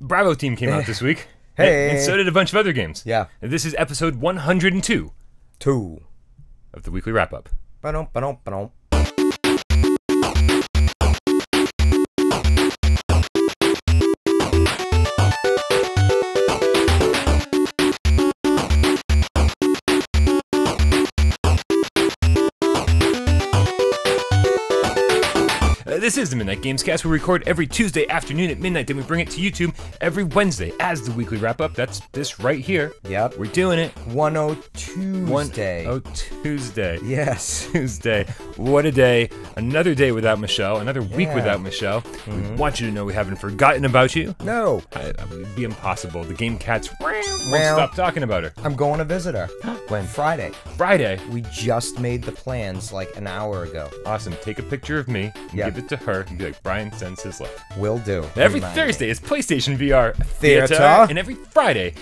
Bravo Team came out this week. Hey. And so did a bunch of other games. Yeah. And this is episode 102 of the weekly wrap-up. Ba-dum, ba-dum, ba-dum. This is the Midnight Gamescast. We record every Tuesday afternoon at midnight, then we bring it to YouTube every Wednesday as the weekly wrap-up. That's this right here. Yep. We're doing it. 102 Tuesday. Yes. Tuesday. What a day. Another day without Michelle. Another week without Michelle. We want you to know we haven't forgotten about you. No. It'd be impossible. The game cats won't stop talking about her. I'm going to visit her. When? Friday. Friday. We just made the plans like an hour ago. Awesome. Take a picture of me. Give it to her. And be like, Brian sends his love. Will do. Every Thursday is PlayStation VR Theater. And every Friday,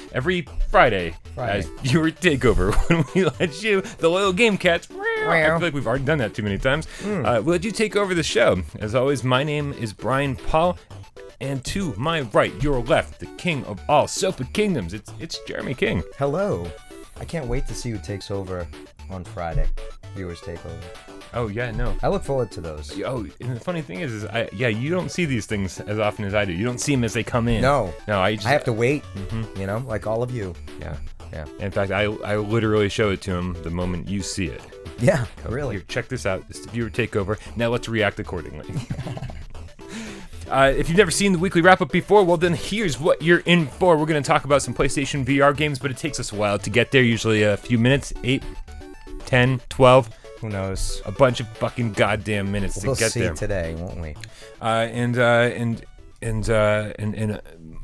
as viewer takeover, when we let you, the loyal game cats, I feel like we've already done that too many times, we'll let you take over the show. As always, my name is Brian Paul, and to my right, your left, the king of all Sopa Kingdoms, it's Jeremy King. Hello. I can't wait to see who takes over on Friday. Viewers take over. Oh yeah, no. I look forward to those. Oh, and the funny thing is you don't see these things as often as I do. You don't see them as they come in. No. I have to wait, you know, like all of you. Yeah. Yeah. In fact, I literally show it to him the moment you see it. Yeah, really. Here, check this out. This is the viewer takeover. Now let's react accordingly. If you've never seen the weekly wrap-up before, well then here's what you're in for. We're going to talk about some PlayStation VR games, but it takes us a while to get there, usually a few minutes, 8, 10, 12. Who knows? A bunch of fucking goddamn minutes to get there. We'll see today, won't we? And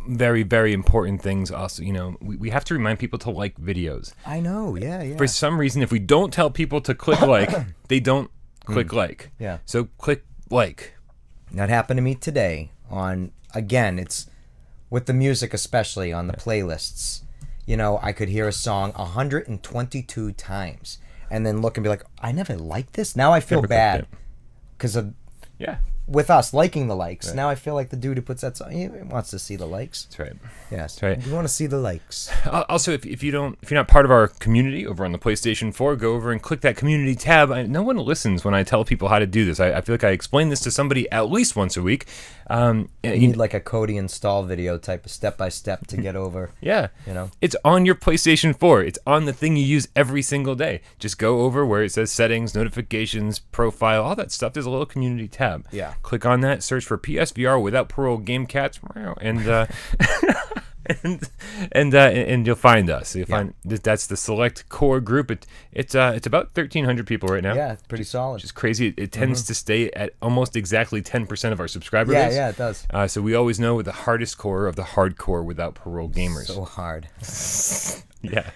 very, very important things also, you know, we have to remind people to like videos. I know, yeah. For some reason, if we don't tell people to click like, they don't click like. Yeah. So click like. That happened to me today on, again, it's with the music especially on the playlists. You know, I could hear a song 122 times and then look and be like, I never liked this. Now I feel bad because of with us liking the likes. Right. Now I feel like the dude who puts that song, he wants to see the likes. That's right. Yes. That's right. We want to see the likes. Also, if you're not part of our community over on the PlayStation 4, go over and click that community tab. No one listens when I tell people how to do this. I feel like I explain this to somebody at least once a week. You need like a Cody install video type of step-by-step to get over. Yeah. You know? It's on your PlayStation 4. It's on the thing you use every single day. Just go over where it says settings, notifications, profile, all that stuff. There's a little community tab. Yeah. Click on that, search for PSVR without Parole Game Cats, and and you'll find us. You'll find that's the select core group. It's about 1,300 people right now. Yeah, it's pretty solid. Which is crazy. It tends to stay at almost exactly 10% of our subscriber base. Yeah, it does. So we always know the hardest core of the hardcore without Parole gamers. So hard. Yeah.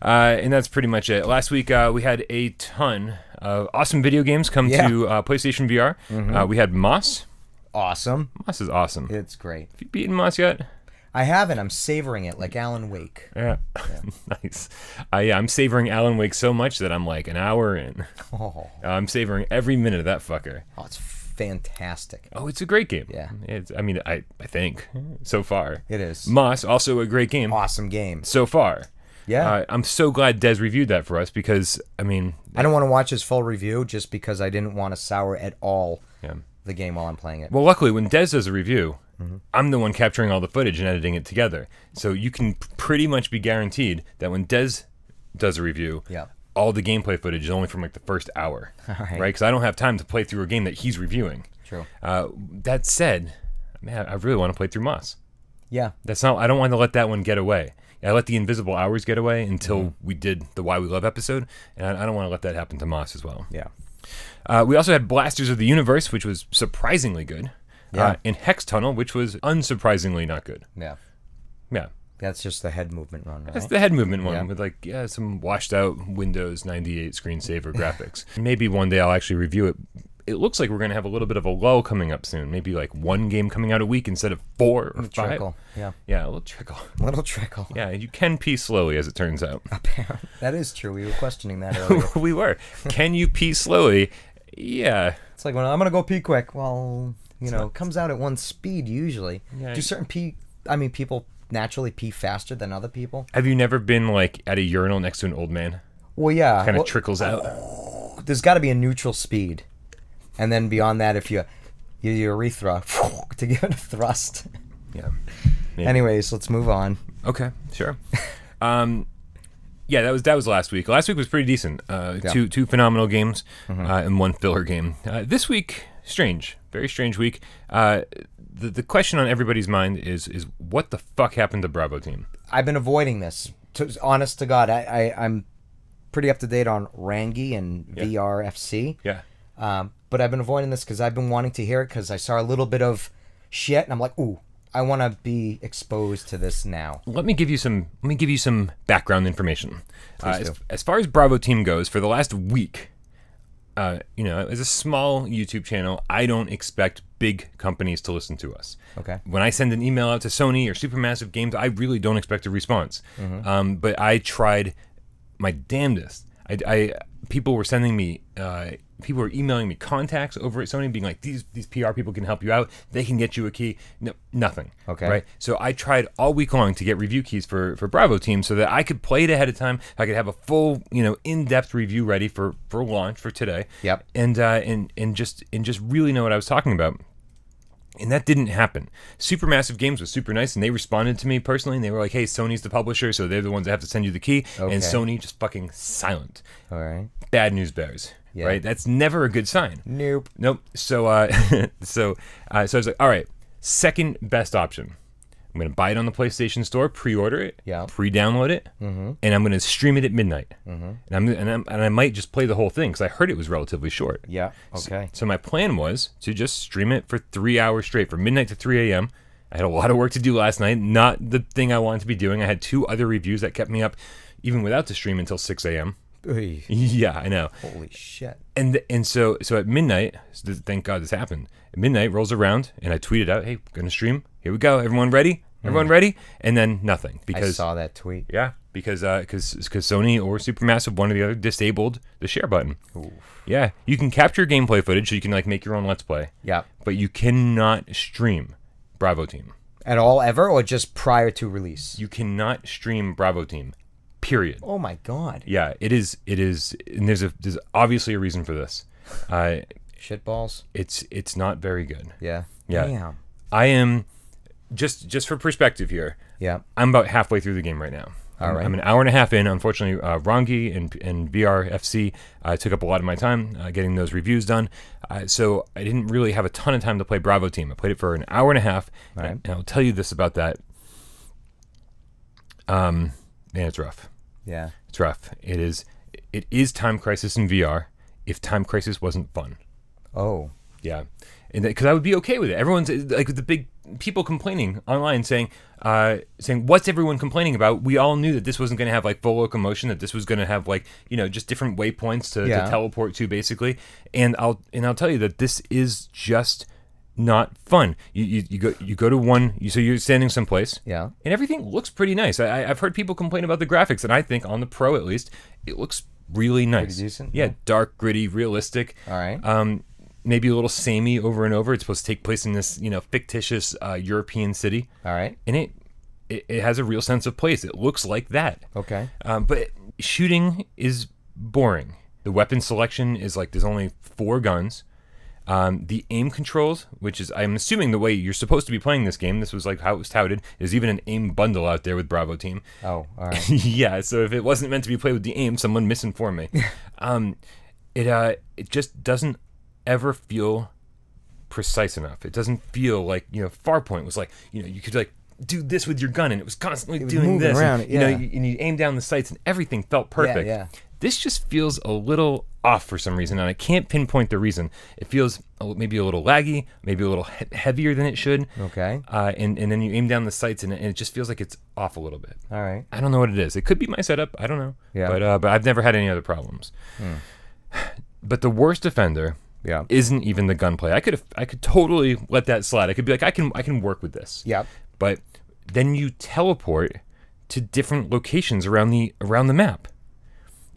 And that's pretty much it. Last week we had a ton of awesome video games come to PlayStation VR. We had Moss. Awesome. Moss is awesome. It's great. Have you beaten Moss yet? I haven't. I'm savoring it like Alan Wake. Yeah. Nice. I'm savoring Alan Wake so much that I'm like an hour in. Oh. I'm savoring every minute of that fucker. Oh, it's fantastic. Oh, it's a great game. Yeah. I think so far. It is. Moss, also a great game. Awesome game. So far. Yeah. I'm so glad Des reviewed that for us because, I mean... I don't want to watch his full review just because I didn't want to sour at all the game while I'm playing it. Well, luckily, when Des does a review, I'm the one capturing all the footage and editing it together. So you can pretty much be guaranteed that when Des does a review, all the gameplay footage is only from like the first hour. Right? Because I don't have time to play through a game that he's reviewing. True. That said, man, I really want to play through Moss. Yeah. I don't want to let that one get away. I let the Invisible Hours get away until we did the Why We Love episode, and I don't want to let that happen to Moss as well. Yeah. We also had Blasters of the Universe, which was surprisingly good, and Hex Tunnel, which was unsurprisingly not good. Yeah. Yeah. That's just the head movement one, right? That's the head movement one with like some washed out Windows 98 screensaver graphics. Maybe one day I'll actually review it. It looks like we're going to have a little bit of a lull coming up soon. Maybe like one game coming out a week instead of 4 or 5. Trickle, yeah. Yeah, a little trickle. Little trickle. Yeah, you can pee slowly, as it turns out. That is true. We were questioning that earlier. We were. Can you pee slowly? Yeah. It's like, when I'm going to go pee quick. Well, you know, it comes out at one speed usually. Yeah. Do certain I mean, people naturally pee faster than other people. Have you never been like at a urinal next to an old man? Well, yeah. Kind of trickles out. There's got to be a neutral speed, and then beyond that, if your urethra to give it a thrust. Yeah. Maybe. Anyways, let's move on. Okay, sure. Yeah, that was last week. Last week was pretty decent. Two phenomenal games and one filler game. This week, strange, very strange week. The question on everybody's mind is what the fuck happened to Bravo Team? I've been avoiding this. Honest to God, I'm pretty up to date on Rangi and VRFC. Yeah. But I've been avoiding this because I've been wanting to hear it because I saw a little bit of shit and I'm like, ooh, I want to be exposed to this now. Let me give you some background information. Please do. As far as Bravo Team goes, for the last week, as a small YouTube channel, I don't expect big companies to listen to us. Okay. When I send an email out to Sony or Supermassive Games, I really don't expect a response. But I tried my damnedest. People were sending me, people were emailing me contacts over at Sony, being like, these PR people can help you out. They can get you a key. No, nothing. Okay. Right. So I tried all week long to get review keys for Bravo Team so that I could play it ahead of time. I could have a full, in-depth review ready for launch for today. Yep. And just really know what I was talking about. And that didn't happen. Supermassive Games was super nice, and they responded to me personally, and they were like, hey, Sony's the publisher, so they're the ones that have to send you the key. Okay. And Sony just fucking silent. All right. Bad news bears. Yeah. Right? That's never a good sign. Nope. So so I was like, all right, second best option. I'm going to buy it on the PlayStation Store, pre-order it, pre-download it, and I'm going to stream it at midnight. And I might just play the whole thing because I heard it was relatively short. Yeah, okay. So my plan was to just stream it for 3 hours straight, from midnight to 3 a.m. I had a lot of work to do last night, not the thing I wanted to be doing. I had 2 other reviews that kept me up even without the stream until 6 a.m. Yeah, I know. Holy shit. And so at midnight, thank God this happened. At midnight rolls around, and I tweeted out, hey, gonna stream. Here we go. Everyone ready? Everyone ready? And then nothing. Because I saw that tweet. Yeah, because Sony or Supermassive, one or the other, disabled the share button. Oof. Yeah, you can capture gameplay footage, so you can make your own Let's Play. Yeah. But you cannot stream Bravo Team. At all, ever, or just prior to release? You cannot stream Bravo Team. Period. Oh my God. Yeah, it is, and there's obviously a reason for this. Shitballs. It's not very good. Yeah. Yeah. Damn. I am just for perspective here. Yeah. I'm about halfway through the game right now. All right. I'm an hour and a half in. Unfortunately, Rangi and VRFC took up a lot of my time getting those reviews done. So I didn't really have a ton of time to play Bravo Team. I played it for an hour and a half. Right. And I'll tell you this about that. Man, it's rough. Yeah. It's rough. It is Time Crisis in VR if Time Crisis wasn't fun. Oh. Yeah. And because I would be okay with it. Everyone's like the big people complaining online saying what's everyone complaining about? We all knew that this wasn't going to have full locomotion, that this was going to have just different waypoints to teleport to basically. And I'll tell you that this is just not fun. You go to one, so you're standing someplace, and everything looks pretty nice. I've heard people complain about the graphics, and I think on the Pro at least it looks really nice. Pretty decent. Yeah, dark, gritty, realistic. All right. Maybe a little samey over and over. It's supposed to take place in this fictitious European city. All right. And it has a real sense of place. It looks like that. Okay. But shooting is boring. The weapon selection is there's only 4 guns. The aim controls, which is, I'm assuming, the way you're supposed to be playing this game. This was how it was touted. There's even an aim bundle out there with Bravo Team. Oh, all right. Yeah, so if it wasn't meant to be played with the aim, someone misinformed me. It just doesn't ever feel precise enough. It doesn't feel Farpoint was you could do this with your gun, and it was constantly doing this. Around, and, and you aim down the sights, and everything felt perfect. Yeah. This just feels a little off for some reason, and I can't pinpoint the reason. It feels maybe a little laggy, maybe a little heavier than it should. Okay. And then you aim down the sights, and it just feels like it's off a little bit. All right. I don't know what it is. It could be my setup. I don't know. Yeah. But I've never had any other problems. But the worst offender isn't even the gunplay. I could totally let that slide. I could be I can work with this. Yeah. But then you teleport to different locations around the map.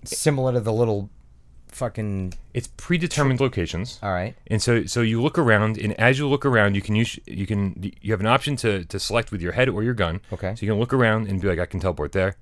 Similar to the little fucking... It's predetermined locations. All right. And so you look around, and as you look around, you have an option to select with your head or your gun. Okay. So you can look around and be like, I can teleport there.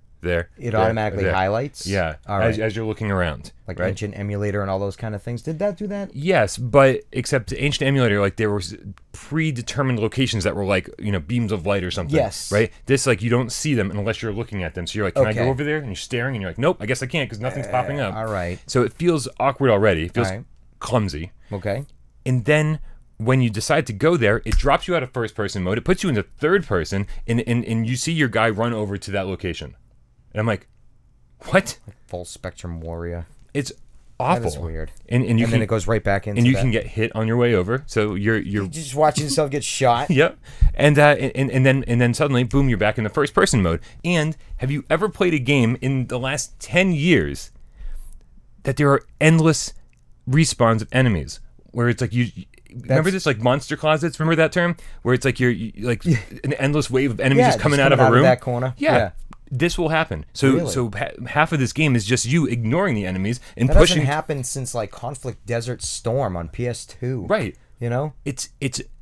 It automatically highlights? Yeah, all right. as you're looking around. Like right? Ancient Emulator and all those kind of things. Did that do that? Yes, but except Ancient Emulator, like there was predetermined locations that were like, beams of light or something. Yes. Right? This, like, you don't see them unless you're looking at them. So you're like, can I go over there? And you're staring, and you're like, nope, I guess I can't because nothing's popping up. All right. So it feels awkward already. It feels right. clumsy. Okay. And then when you decide to go there, it drops you out of first-person mode. It puts you into third-person, and you see your guy run over to that location. And I'm like, what? Like Full Spectrum Warrior. It's awful. That is weird. And then it goes right back into and you can get hit on your way over. So you're just watching yourself get shot. Yep. And then suddenly, boom, you're back in the first-person mode. And have you ever played a game in the last 10 years that there are endless respawns of enemies? Where it's like remember this, like monster closets? Remember that term? Where it's like you're like an endless wave of enemies just coming out of a room. That corner. Yeah. This will happen. So Really? so half of this game is just you ignoring the enemies and that pushing. Hasn't happened since like Conflict Desert Storm on PS2. Right. You know? It's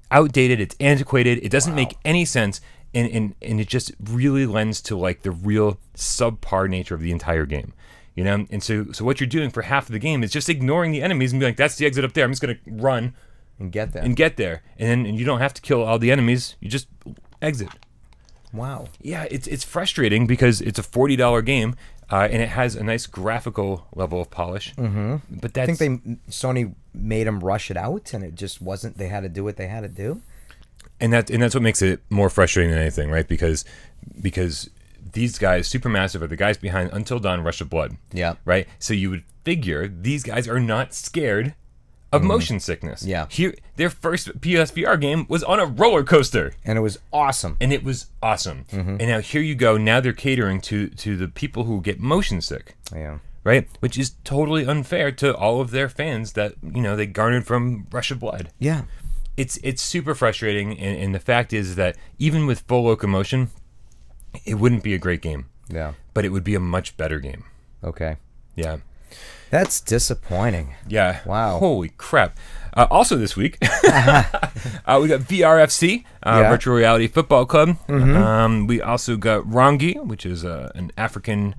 outdated. It's antiquated. It doesn't make any sense, and it just really lends to like the real subpar nature of the entire game. And so what you're doing for half of the game is just ignoring the enemies and be like, that's the exit up there. I'm just gonna run and get there. And then you don't have to kill all the enemies. You just exit. Wow. Yeah, it's frustrating because it's a $40 game, and it has a nice graphical level of polish. Mm-hmm. But I think Sony made them rush it out, and it just wasn't. They had to do what they had to do. And that's what makes it more frustrating than anything, right? Because these guys, Supermassive, are the guys behind Until Dawn, Rush of Blood. Yeah. Right. So you would figure these guys are not scared of motion sickness. Yeah. Here, their first PSVR game was on a roller coaster. And it was awesome. Mm-hmm. And now here you go. Now they're catering to the people who get motion sick. Yeah. Right? Which is totally unfair to all of their fans that, they garnered from Rush of Blood. Yeah. It's super frustrating. And the fact is that even with full locomotion, it wouldn't be a great game. Yeah. But it would be a much better game. Okay. Yeah. That's disappointing. Yeah. Wow. Holy crap. Also this week, we got VRFC, Virtual Reality Football Club. Mm-hmm. We also got Rongi, which is an African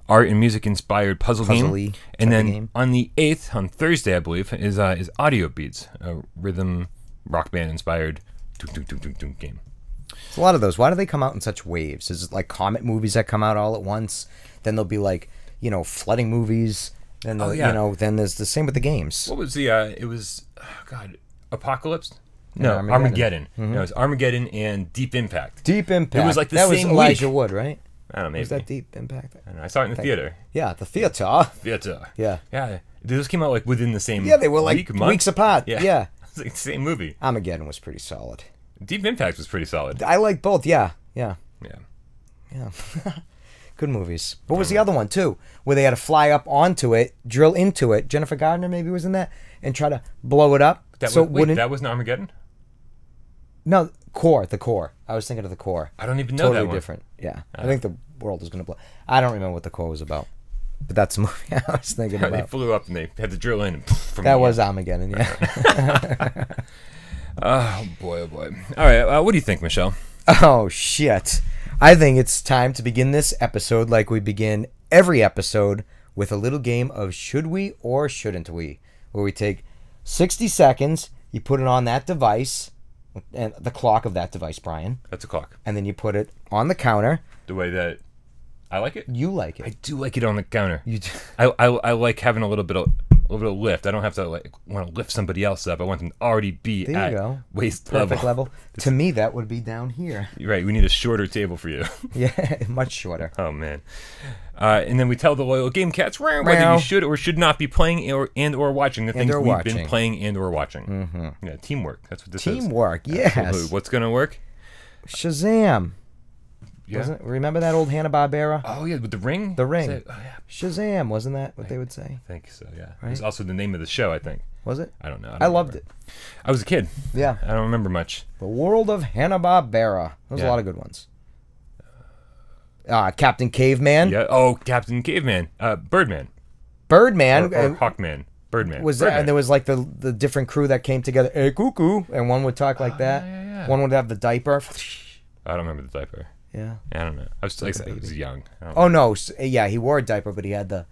art and music inspired puzzle game. And then on the 8th, on Thursday, I believe, is Audio Beats, a rhythm rock band inspired game. It's a lot of those. Why do they come out in such waves? Is it like comic movies that come out all at once? Then there'll be like, flooding movies. Then then there's the same with the games. What was the it was Apocalypse? No, Armageddon. Mm-hmm. No, it was Armageddon and Deep Impact. It was like the that same was Elijah week. Wood, right? I don't know, maybe. Was that Deep Impact? I don't know. I saw it in the theater. Yeah, the theater. Yeah. Yeah. Those came out like within the same they were like weeks apart. Yeah. It's like the same movie. Armageddon was pretty solid. Deep Impact was pretty solid. I like both, yeah. Yeah. Good movies. What was the other one, too? Where they had to fly up onto it, drill into it. Jennifer Gardner maybe was in that. And try to blow it up. That wasn't Armageddon? No, the core. I was thinking of the core. I don't even know totally that one. Different. Yeah. I think the world was going to blow. I don't remember what the core was about. But that's the movie I was thinking about. They flew up and they had to drill in. That was Armageddon, yeah. Oh, boy. All right, what do you think, Michelle? Oh, shit. I think it's time to begin this episode like we begin every episode with a little game of should we or shouldn't we, where we take 60 seconds, you put it on that device, and the clock of that device, Brian. That's a clock. And then you put it on the counter. The way that I like it? You like it. I do like it on the counter. You do. I like having a little bit of lift. I don't have to want to lift somebody else up. I want them to already be there you go. Waist perfect level. To me, that would be down here. You're right. We need a shorter table for you. Yeah, much shorter. Oh man. And then we tell the loyal game cats whether you should or should not be playing or watching the things we've been playing and or watching. Mm-hmm. Yeah, teamwork. That's what this is. Teamwork. Yes. Absolutely. What's gonna work? Shazam. Yeah. Wasn't, remember that old Hanna-Barbera? Oh, yeah, with the ring? The ring. Shazam, wasn't that what they would say? I think so, yeah. Right? It was also the name of the show, I think. Was it? I don't know. I loved it. I was a kid. Yeah. I don't remember much. The World of Hanna-Barbera. There's a lot of good ones. Captain Caveman. Yeah. Oh, Captain Caveman. Birdman. Birdman. Or Hawkman. Birdman. Was Birdman. And there was like the different crew that came together. Hey, cuckoo. And one would talk like that. Yeah. One would have the diaper. I don't remember the diaper. Yeah. I don't know. I was young. Oh, no. Yeah, he wore a diaper, but he had the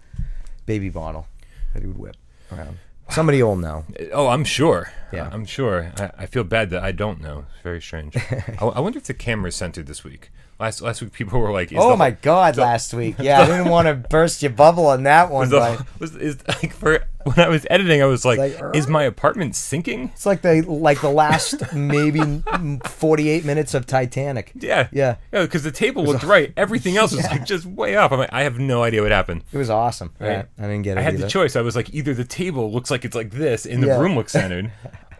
baby bottle that he would whip around. Somebody will know. Oh, I'm sure. Yeah. I'm sure. I feel bad that I don't know. It's very strange. I wonder if the camera's centered this week. Last week, people were like, "Oh my God!" Last week, yeah, I didn't want to burst your bubble on that one. Like when I was editing, I was like, "Is my apartment sinking?" It's like the last maybe 48 minutes of Titanic. Yeah. Because the table looked right. Everything else was like just way off. I'm like, I have no idea what happened. It was awesome. Right? I didn't get it. I had either. the choice. I was like, either the table looks like it's like this, and the room looks centered.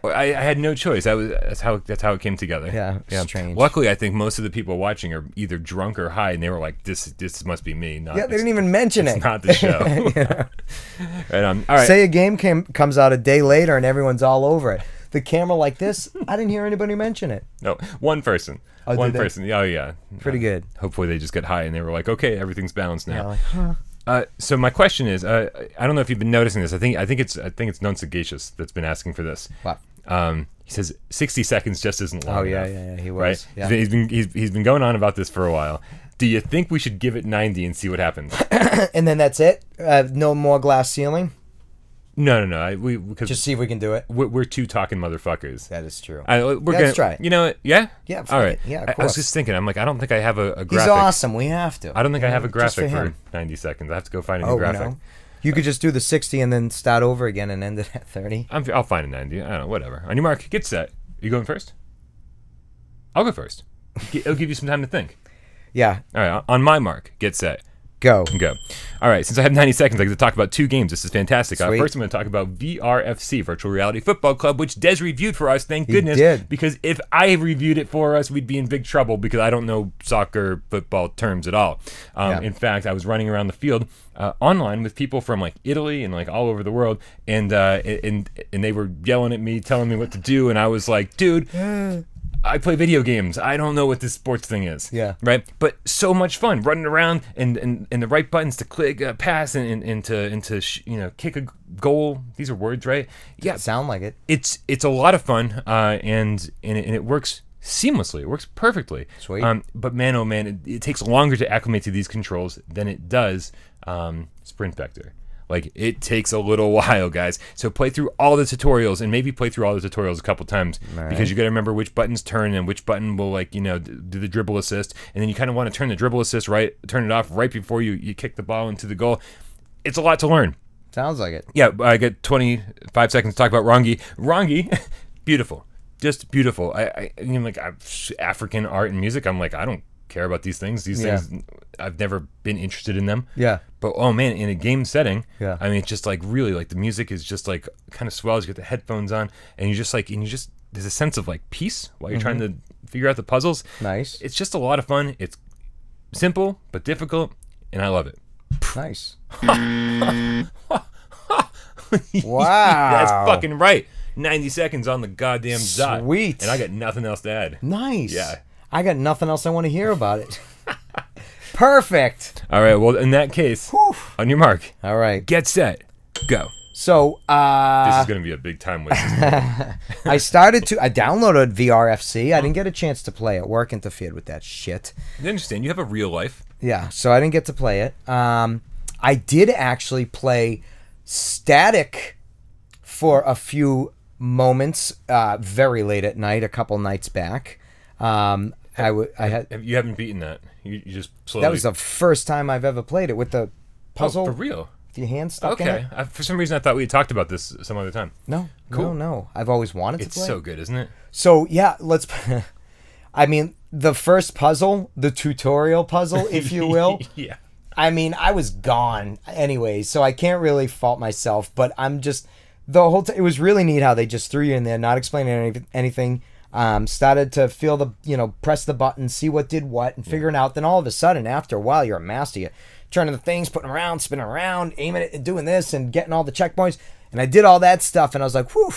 I had no choice. That's how it came together. Yeah, strange. Luckily, I think most of the people watching are either drunk or high, and they were like, "This must be me." They didn't even mention it. It's not the show. Right on. All right. Say a game comes out a day later, and everyone's all over it. The camera like this, I didn't hear anybody mention it. No, one person. Oh, one person. Oh yeah. Pretty good. Hopefully, they just get high, and they were like, "Okay, everything's balanced now." Yeah, like, huh. So my question is, I don't know if you've been noticing this. I think it's Non Sagacious that's been asking for this. What? He says 60 seconds just isn't long enough. Yeah, he was. Right? Yeah. He's been going on about this for a while. Do you think we should give it 90 and see what happens? And then that's it? No more glass ceiling? No. Because just see if we can do it. We're two talking motherfuckers. That is true. Let's try it. You know what? Yeah? Yeah. All right. Yeah, of I was course. just thinking. I'm like, I don't think I have a graphic. He's awesome. We have to. I don't think I have a graphic for for him. 90 seconds. I have to go find a new graphic. No. You could just do the 60 and then start over again and end it at 30. I'll find a 90. I don't know. Whatever. On your mark, get set. Are you going first? I'll go first. It'll give you some time to think. Yeah. All right. On my mark, get set. Go. All right. Since I have 90 seconds, I get to talk about two games. This is fantastic. Sweet. First, I'm going to talk about VRFC, Virtual Reality Football Club, which Des reviewed for us. Thank goodness. He did. Because if I reviewed it for us, we'd be in big trouble because I don't know soccer, football terms at all. In fact, I was running around the field online with people from like Italy and like all over the world, and they were yelling at me, telling me what to do, and I was like, dude. I play video games. I don't know what this sports thing is. Yeah. Right? But so much fun running around and the right buttons to click, pass, and to kick a goal. These are words, right? Yeah. Sound like it. It's a lot of fun, and it works seamlessly. It works perfectly. Sweet. But man, oh man, it takes longer to acclimate to these controls than it does Sprint Vector. Like, it takes a little while, guys. So play through all the tutorials, and maybe play through all the tutorials a couple times, because you got to remember which buttons turn and which button will, like, do the dribble assist. And then you kind of want to turn the dribble assist turn it off right before you kick the ball into the goal. It's a lot to learn. Sounds like it. Yeah, I get 25 seconds to talk about Rongi. Rongi, beautiful. Just beautiful. African art and music, I'm like, I don't care about these things. These things, I've never been interested in them. Yeah. But oh man, in a game setting, yeah. I mean, it's just like really like the music is just like kind of swells. You get the headphones on, and you just there's a sense of like peace while you're trying to figure out the puzzles. Nice. It's just a lot of fun. It's simple but difficult, and I love it. Nice. Wow. That's fucking right. 90 seconds on the goddamn dot. Sweet. And I got nothing else to add. Nice. Yeah. I got nothing else I want to hear about it. Perfect. All right. Well, in that case, on your mark. All right. Get set. Go. So, this is going to be a big time waste. I downloaded VRFC. I didn't get a chance to play it. Work interfered with that shit. I understand. You have a real life. Yeah, so I didn't get to play it. I did actually play Static for a few moments, very late at night, a couple nights back. You haven't beaten that. You just slowly. That was the first time I've ever played it with the puzzle. Oh, for real? With your hand stuck in it. Okay. For some reason, I thought we had talked about this some other time. No. Cool. No. I've always wanted to play. It's so good, isn't it? So, yeah, let's... I mean, the first puzzle, the tutorial puzzle, if you will. Yeah. I mean, I was gone anyway, so I can't really fault myself, but I'm just... The whole it was really neat how they just threw you in there, not explaining anything. Started to feel press the button, see what did what, and figuring out. Then all of a sudden, after a while, you're a master. You're turning the things, putting them around, spinning around, aiming it, and doing this, and getting all the checkpoints. And I did all that stuff, and I was like, whew.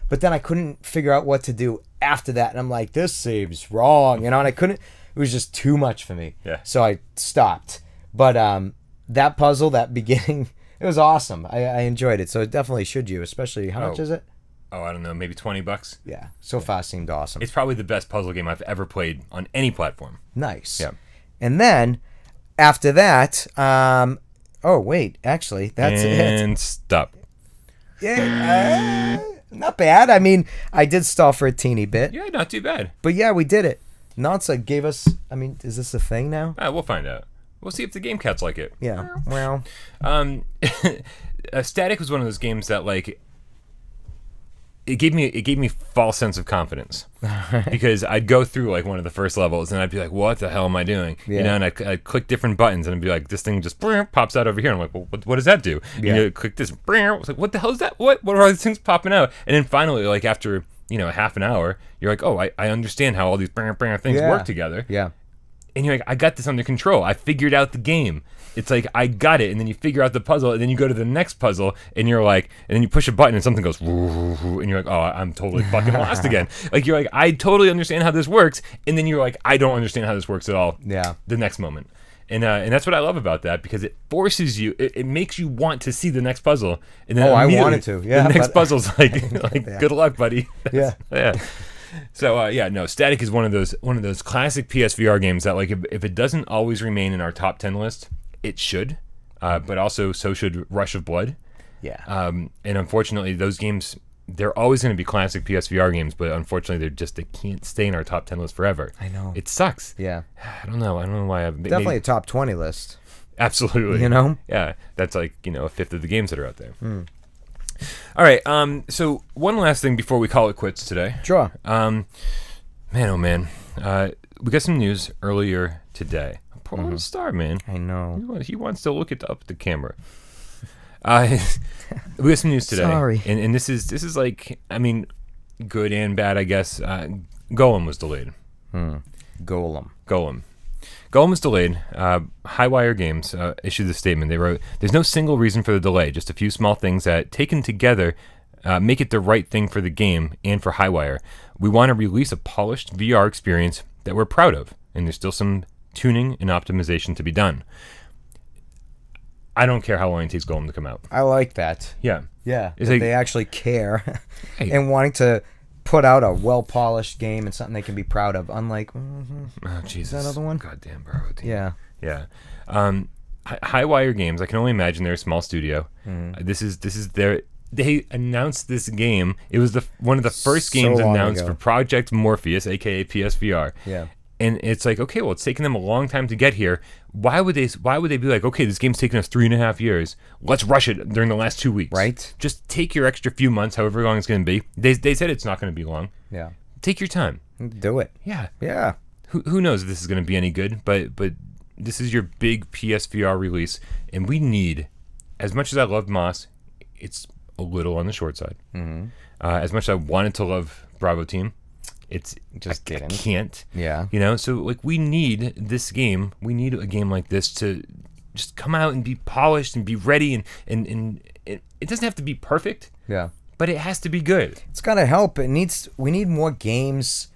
But then I couldn't figure out what to do after that. And I'm like, this save's wrong, and I couldn't. It was just too much for me. Yeah. So I stopped. But that puzzle, that beginning It was awesome. I enjoyed it. So definitely should you, especially how much is it? Oh, I don't know, maybe $20. Yeah, so far seemed awesome. It's probably the best puzzle game I've ever played on any platform. Nice. Yeah. And then after that, oh wait, actually, that's it. And stop. Yeah, not bad. I mean, I did stall for a teeny bit. Yeah, not too bad. But yeah, we did it. Nonsa gave us. I mean, is this a thing now? We'll find out. We'll see if the game cats like it. Yeah. Well, Static was one of those games that like. It gave me false sense of confidence because I'd go through like one of the first levels and I'd be like, what the hell am I doing? Yeah. You know, and I'd click different buttons and I'd be like, this thing just pops out over here. And I'm like, well, what does that do? Yeah. And you click this, I was like, what the hell is that? What are all these things popping out? And then finally, like after half an hour, you're like, oh, I understand how all these things work together. Yeah. And you're like, I got this under control. I figured out the game. It's like, I got it. And then you figure out the puzzle, and then you go to the next puzzle, and you're like, and then you push a button, and something goes, and you're like, oh, I'm totally fucking lost again. Like, you're like, I totally understand how this works. And then you're like, I don't understand how this works at all. Yeah. The next moment. And that's what I love about that, because it forces you, it makes you want to see the next puzzle. And then I wanted to. Yeah. The next puzzle's like Yeah. Good luck, buddy. Yeah. Yeah. So Static is one of those classic PSVR games that like if it doesn't always remain in our top 10 list, it should, but also so should Rush of Blood. Yeah. And unfortunately, those games, they're always going to be classic PSVR games, but unfortunately, they can't stay in our top 10 list forever. I know. It sucks. Yeah. I don't know why. Definitely a top 20 list. Absolutely. You know? Yeah, that's like a fifth of the games that are out there. All right. So one last thing before we call it quits today. Sure. Man, oh man. We got some news earlier today. Poor little Star, man. I know. He wants to look up at the camera. We got some news today. Sorry. And this is like, I mean, good and bad, I guess. Golem was delayed. Golem. Golem was delayed. Highwire Games issued this statement. They wrote, "There's no single reason for the delay, just a few small things that, taken together, make it the right thing for the game and for Highwire. We want to release a polished VR experience that we're proud of, and there's still some tuning and optimization to be done." I don't care how long it takes Golem to come out. I like that. Yeah. Yeah. It's That like- they actually care Hey. and wanting to put out a well-polished game and something they can be proud of, unlike Oh, Jesus. that other one? Goddamn, Bravo team. yeah. Yeah. Highwire Games, I can only imagine they're a small studio. This is their. They announced this game. It was one of the first So games long announced ago. for Project Morpheus, aka PSVR. Yeah. And it's like, okay, well, it's taken them a long time to get here. Why would they be like, okay, this game's taken us 3.5 years. Let's rush it during the last 2 weeks. Right. Just take your extra few months, however long it's going to be. They said it's not going to be long. Yeah. Take your time. Do it. Yeah. Yeah. Who knows if this is going to be any good, but this is your big PSVR release, and we need, as much as I love Moss, it's a little on the short side. As much as I wanted to love Bravo Team, it's Just I didn't. can't. Yeah. So like we need this game. We need a game like this to just come out and be polished and be ready, and it doesn't have to be perfect, Yeah. but it has to be good. It's gotta help. We need more games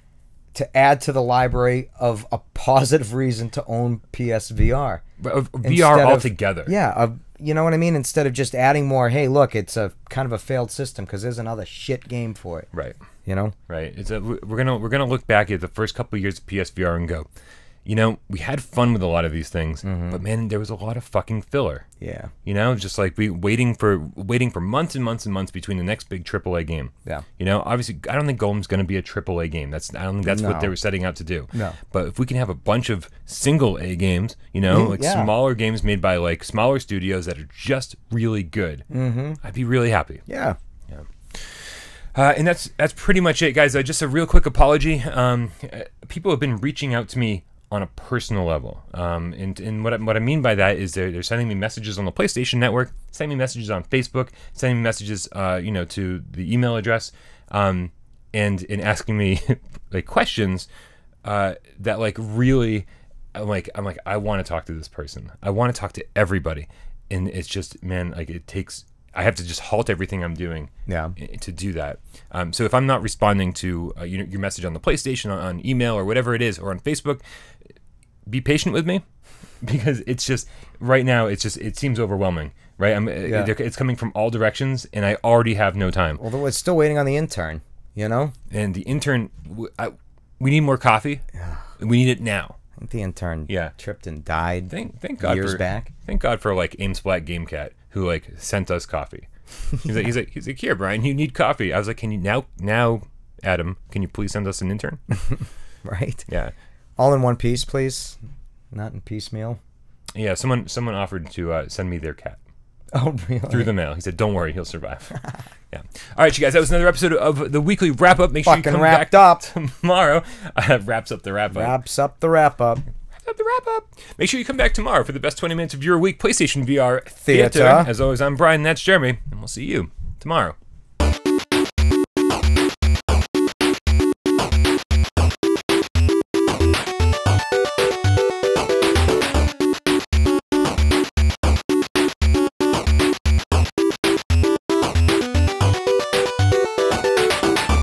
to add to the library of a positive reason to own PSVR. VR Instead of- altogether. Yeah, you know what I mean? Instead of just adding more, hey, look, it's a kind of a failed system because there's another shit game for it. Right. You know? Right. We're gonna look back at the first couple of years of PSVR and go, we had fun with a lot of these things, but man, there was a lot of fucking filler. Yeah. Just like we waiting for months and months and months between the next big AAA game. Yeah. Obviously, I don't think Golem's going to be a AAA game. I don't think that's what No. they were setting out to do. No. But if we can have a bunch of single A games, like Yeah. smaller games made by like smaller studios that are just really good, I'd be really happy. Yeah. And that's pretty much it, guys. Just a real quick apology. People have been reaching out to me on a personal level, and what I mean by that is they're sending me messages on the PlayStation Network, sending me messages on Facebook, sending me messages, to the email address, and asking me like questions that like really, I'm like I want to talk to this person. I want to talk to everybody, and it's just, man, like it takes. I have to just halt everything I'm doing to do that. So if I'm not responding to your message on the PlayStation, on email, or whatever it is, or on Facebook, be patient with me, because it's just right now it seems overwhelming right? It's coming from all directions, and I already have no time. Although it's still waiting on the intern, you know? And the intern, we need more coffee. We need it now. I think the intern tripped and died thank God years back. Thank God for like Ames Black Gamecat, who like sent us coffee. He's like, here, Brian, you need coffee. I was like, can you now, Adam, can you please send us an intern? Right. Yeah. All in one piece, please. Not in piecemeal. Yeah. Someone offered to send me their cat. Oh, really? Through the mail. He said, don't worry, he'll survive. Yeah. All right, you guys, that was another episode of the weekly wrap-up. Make sure you come back tomorrow. Wraps up the wrap-up. Wraps up the wrap-up. Make sure you come back tomorrow for the best 20 minutes of your week PlayStation VR Theater. As always, I'm Brian, that's Jeremy, and we'll see you tomorrow.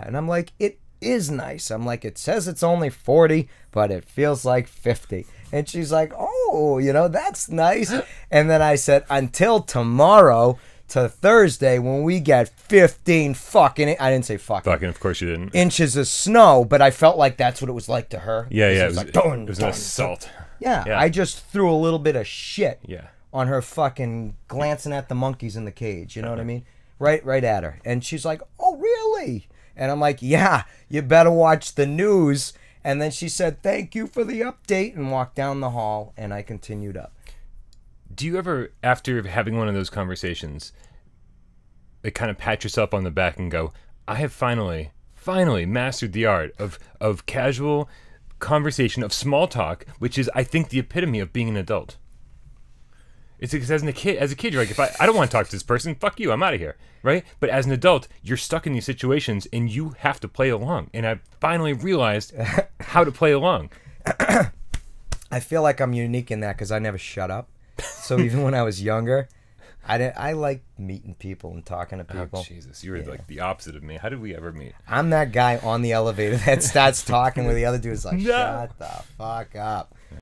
And I'm like, it is nice. I'm like, it says it's only 40, but it feels like 50. And she's like, oh, that's nice. And then I said, until tomorrow to Thursday when we get 15 fucking, I didn't say fucking. Fucking, of course you didn't. Inches of snow, but I felt like that's what it was like to her. Yeah. It was like, dun, it was dun, an assault. Yeah, I just threw a little bit of shit Yeah. on her fucking glancing at the monkeys in the cage. You know what I mean? Right at her. And she's like, oh, really? And I'm like, yeah, you better watch the news. And then she said, thank you for the update, and walked down the hall, and I continued up. Do you ever, after having one of those conversations, like kind of pat yourself on the back and go, I have finally mastered the art of casual conversation, of small talk, which is, I think, the epitome of being an adult. It's because as a kid, you're like, if I don't want to talk to this person, fuck you, I'm out of here, right? But as an adult, you're stuck in these situations and you have to play along. And I finally realized how to play along. I feel like I'm unique in that because I never shut up. So even when I was younger, I like meeting people and talking to people. Oh, Jesus, you were like the opposite of me. How did we ever meet? I'm that guy on the elevator that starts talking where the other dude's like, shut the fuck up.